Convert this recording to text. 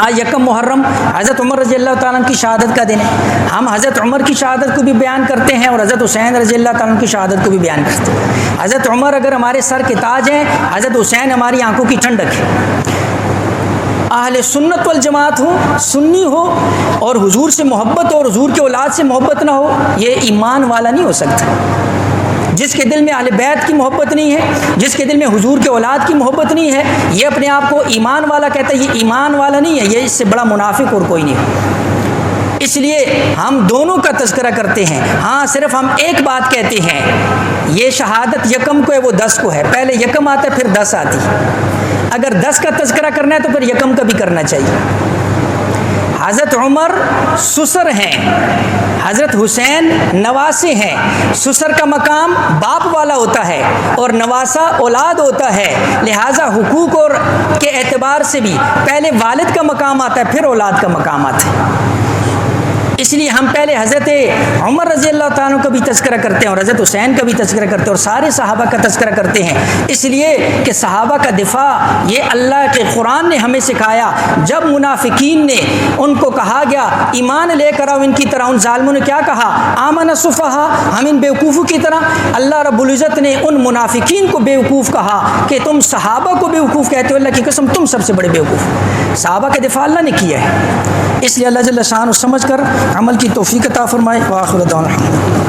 آج یکم محرم حضرت عمر رضی اللہ تعالیٰ عنہ کی شہادت کا دن ہے. ہم حضرت عمر کی شہادت کو بھی بیان کرتے ہیں اور حضرت حسین رضی اللہ تعالیٰ عنہ کی شہادت کو بھی بیان کرتے ہیں. حضرت عمر اگر ہمارے سر کے تاج ہیں، حضرت حسین ہماری آنکھوں کی ٹھنڈک ہے. اہل سنت والجماعت ہو، سنی ہو اور حضور سے محبت اور حضور کے اولاد سے محبت نہ ہو، یہ ایمان والا نہیں ہو سکتا. جس کے دل میں اہل بیت کی محبت نہیں ہے، جس کے دل میں حضور کے اولاد کی محبت نہیں ہے، یہ اپنے آپ کو ایمان والا کہتا ہے. یہ ایمان والا نہیں ہے، یہ اس سے بڑا منافق اور کوئی نہیں ہے. اس لیے ہم دونوں کا تذکرہ کرتے ہیں. ہاں صرف ہم ایک بات کہتے ہیں، یہ شہادت یکم کو ہے، وہ 10 کو ہے. پہلے یکم آتا ہے پھر 10 آتی. اگر 10 کا تذکرہ کرنا ہے تو پھر یکم کا بھی کرنا چاہیے. حضرت عمر سسر ہیں، حضرت حسین نواسے ہیں. سسر کا مقام باپ والا ہوتا ہے اور نواسا اولاد ہوتا ہے. لہٰذا حقوق اور کے اعتبار سے بھی پہلے والد کا مقام آتا ہے پھر اولاد کا مقام آتا ہے. اس لیے ہم پہلے حضرت عمر رضی اللہ تعالیٰ کا بھی تذکرہ کرتے ہیں اور حضرت حسین کا بھی تذکرہ کرتے ہیں اور سارے صحابہ کا تذکرہ کرتے ہیں. اس لیے کہ صحابہ کا دفاع یہ اللہ کے قرآن نے ہمیں سکھایا. جب منافقین نے ان کو کہا گیا ایمان لے کر آؤ ان کی طرح، ان ظالموں نے کیا کہا؟ آمن السفہاء، ہم ان بیوقوفوں کی طرح. اللہ رب العزت نے ان منافقین کو بیوقوف کہا کہ تم صحابہ کو بیوقوف کہتے ہو. اللہ کی قسم تم سب سے بڑے بیوقوف. صحابہ کا دفاع اللہ نے کیا ہے. اس لیے اللہ جل شانہ سمجھ کر عمل کی توفیق عطا فرمائے. وآخر دعوانا